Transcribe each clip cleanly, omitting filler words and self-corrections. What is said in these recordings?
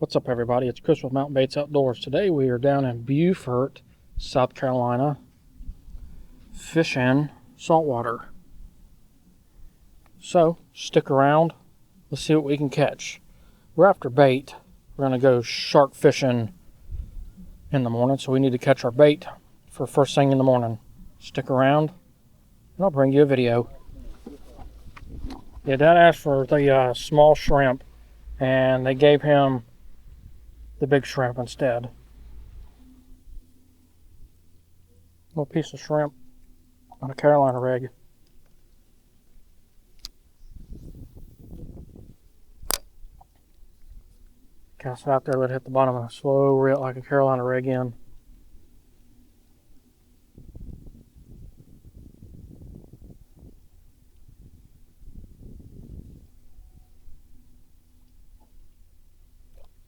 What's up, everybody? It's Chris with Mountain Baits Outdoors. Today we are down in Beaufort, South Carolina, fishing saltwater. So, stick around. Let's see what we can catch. We're after bait. We're going to go shark fishing in the morning, so we need to catch our bait for first thing in the morning. Stick around, and I'll bring you a video. Yeah, Dad asked for the small shrimp, and they gave him the big shrimp instead. Little piece of shrimp on a Carolina rig. Cast it out there, let it hit the bottom of a slow reel like a Carolina rig in.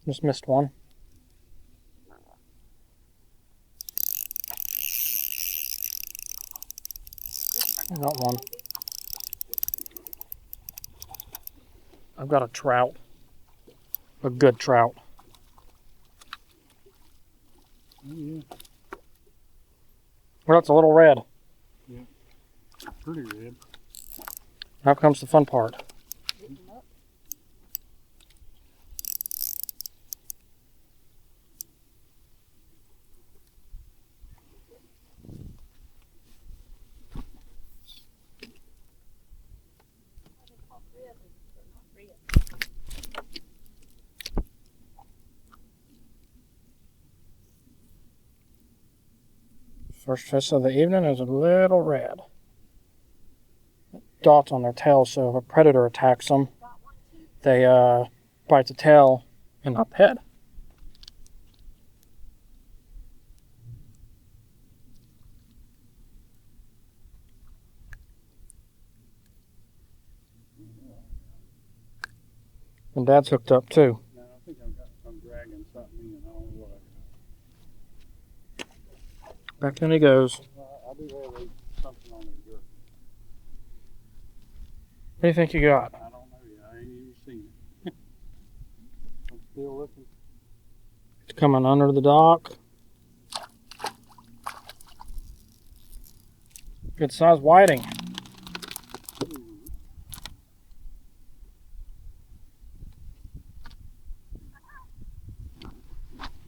Just missed one. I got one. I've got a trout. A good trout. Yeah. Well, it's a little red. Yeah. Pretty red. Now comes the fun part. First fish of the evening is a little red. Dots on their tail, so if a predator attacks them, they bite the tail and not the head. And Dad's hooked up too. No, I think I'm dragging something in. I don't know what Back in he goes. I do have something on there. What do you think you got? I don't know yet. I ain't even seen it. I'm still looking. It's coming under the dock. Good size whiting.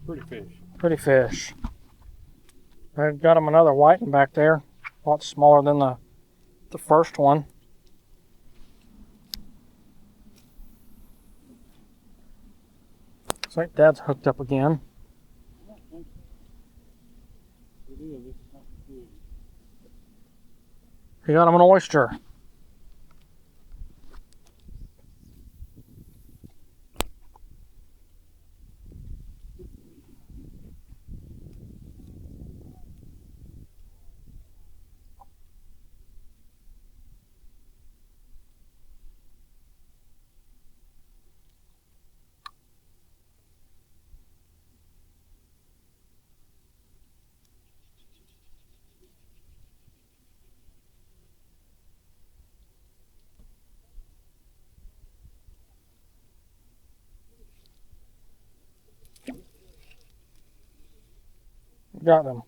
Pretty fish. Pretty fish. I've got him another whiting back there. A lot smaller than the first one. Looks like Dad's hooked up again. I don't think so. It is. It's not good. He got him an oyster. Got them.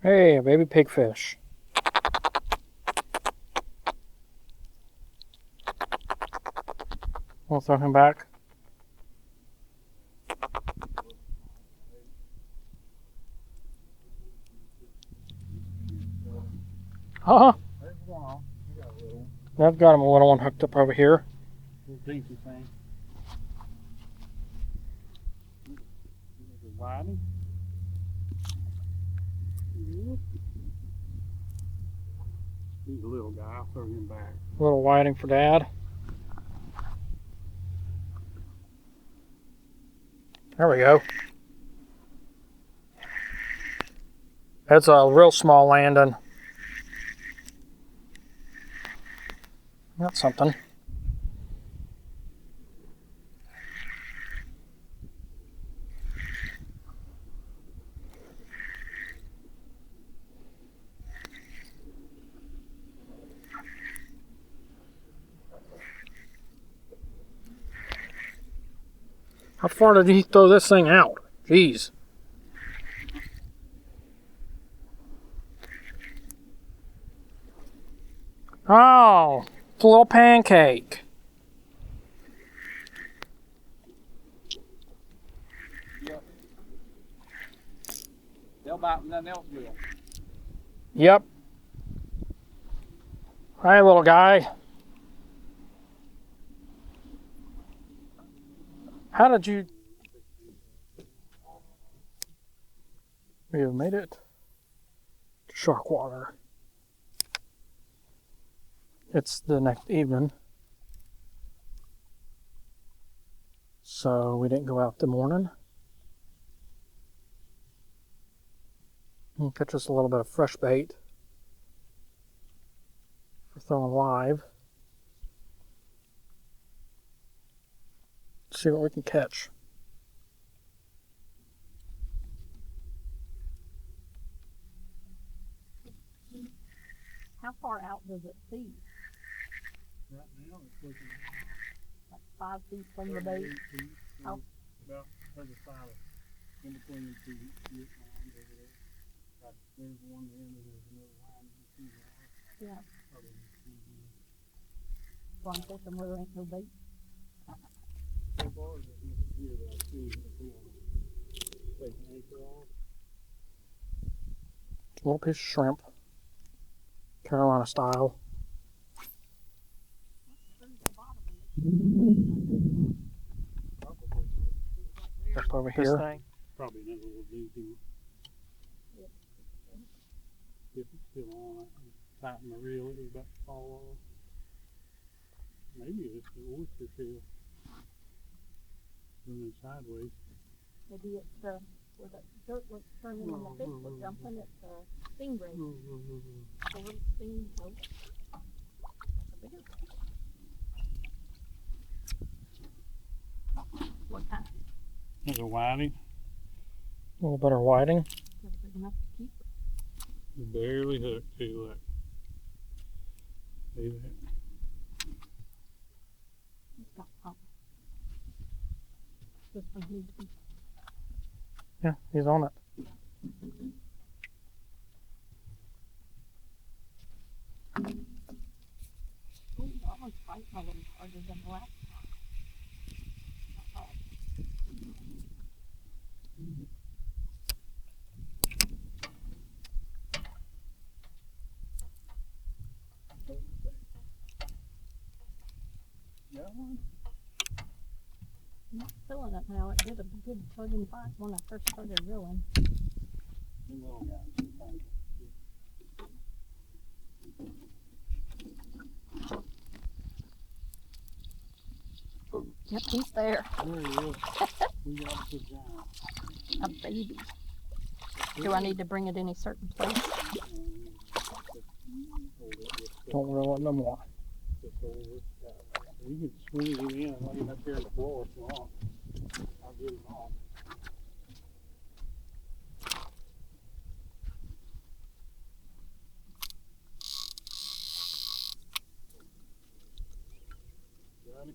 Hey, a baby pigfish. We'll throw him back. Uh-huh. There's one. You got a little. I've got him a little one hooked up over here. Little dinky thing. Whiting. He's a little guy. I'll throw him back. A little whiting for Dad. There we go. That's a real small landing. Got something. How far did he throw this thing out? Jeez. Oh, it's a little pancake. Yep. They'll bite when nothing else will. Yep. Hi, little guy. How did you... We have made it to shark water. It's the next evening, so we didn't go out the morning. We'll catch us a little bit of fresh bait for throwing live. See what we can catch. How far out does it see? Right now it's looking Like 5 feet from the bait? 38 feet. Oh. About 35 in between the two lines over there. Like, there's one there and then there's another line in between there. Yeah. Probably between So I'm fishing where there ain't no bait. so far there's nothing here that I've seen if we want to take an anchor off. A little piece of shrimp, Carolina style. Probably. Up over here. Probably another little doozy. If it's still on, I can tighten the reel, it was about to fall off. Maybe it's the oyster shell. Running sideways. Maybe it's where the dirt was turning and the fish was jumping. It's a stingray. Sword sting, nope. That's a bigger fish. What kind? There's a whiting. A little better whiting. That's big enough to keep it. Barely hooked too, look. See that? It's got pump. This one needs to be. Yeah, he's on it. Oh, that one's fighting a little harder than the last one. Not bad. Got one? I'm not feeling it now. It did a good tug and bite when I first started reeling. The little guy. Yep, he's there. There he is. We got a good giant. A baby. Do I need to bring it any certain place? Don't reel it no more. You can swing him in and lay him up here on the floor if you want. I'll get him off. Got him?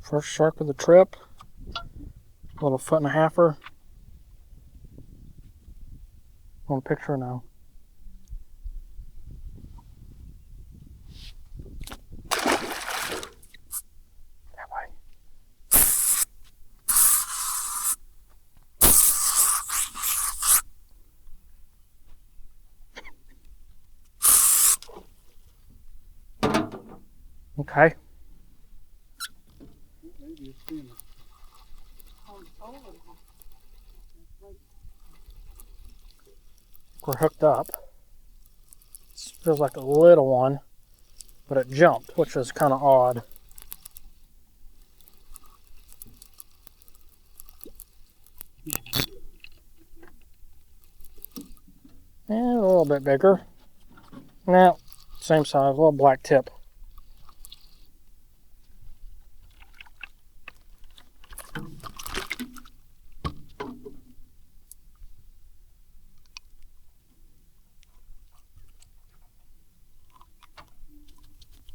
First shark of the trip. A little 1.5-er. On a picture now. That way. Okay. Maybe it's thin. We're hooked up. This feels like a little one, but it jumped, which is kind of odd. And a little bit bigger. Now, same size, a little black tip.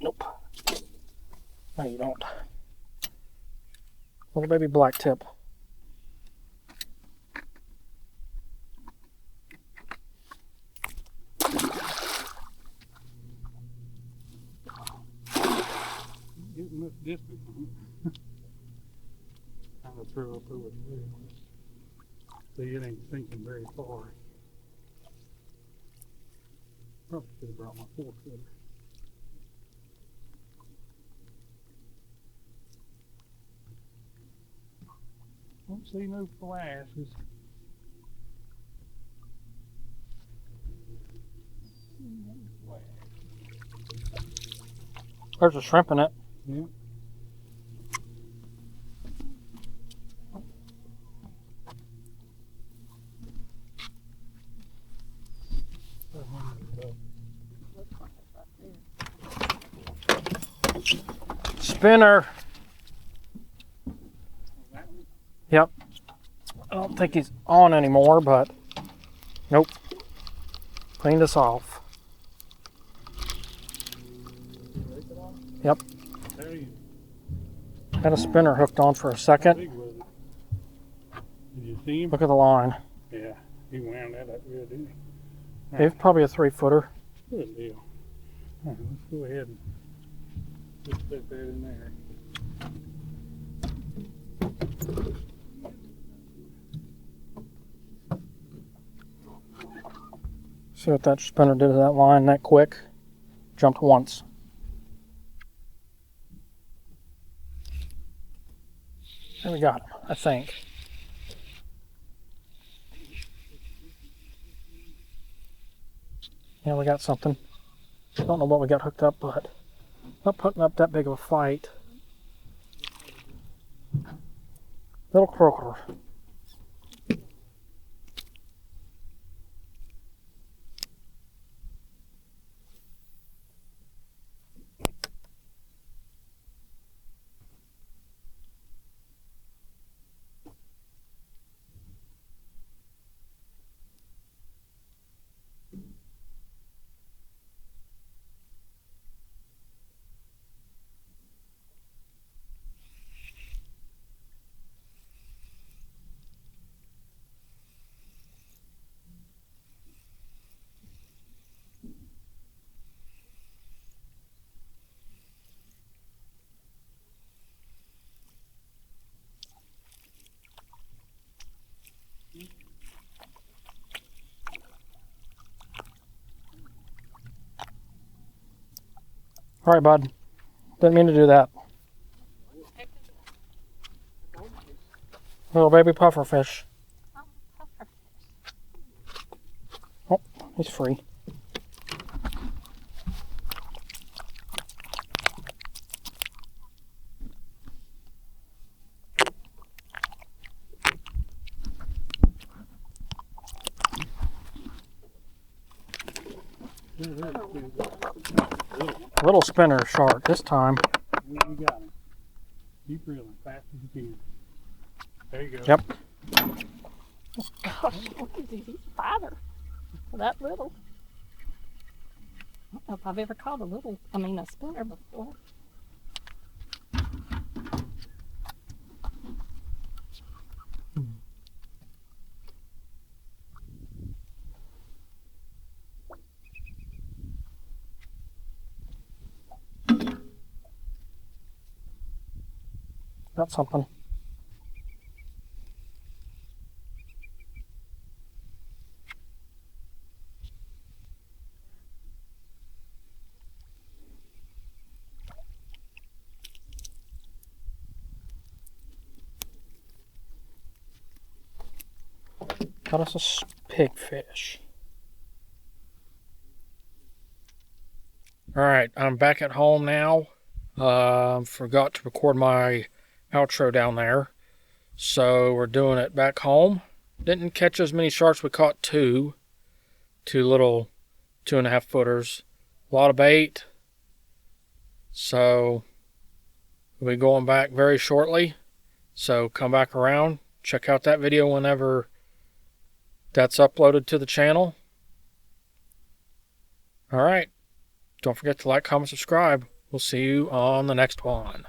Nope. No, you don't. Little baby black tip. Getting this distance on it. Kind of throw up over there. See, it ain't sinking very far. Probably should have brought my 4-footer. Don't see no flashes. There's a shrimp in it. Yeah. Spinner. Yep. I don't think he's on anymore, but nope. Cleaned us off. Yep. There you Had a spinner hooked on for a second. big was it? Did you see him? Look at the line. Yeah, he wound that up real, didn't he? It's probably a 3-footer. Good deal. All right, let's go ahead and just put that in there. See what that spinner did to that line that quick. Jumped once. And we got him, I think. Yeah, we got something. Don't know what we got hooked up, but not putting up that big of a fight. Little croaker. All right, bud. Didn't mean to do that. Little baby puffer fish. Oh, he's free. Little spinner shark this time. You got him. Keep reeling fast as you can. There you go. Yep. Gosh, look at this. He's a fighter. For that little. I don't know if I've ever caught a spinner before. Got something. Got us a pigfish. All right, I'm back at home now. Forgot to record my outro down there, so we're doing it back home. Didn't catch as many sharks. We caught two 2 little 2.5 footers. A lot of bait. So we'll be going back very shortly. So come back around. Check out that video whenever that's uploaded to the channel. All right. Don't forget to like, comment, subscribe. We'll see you on the next one.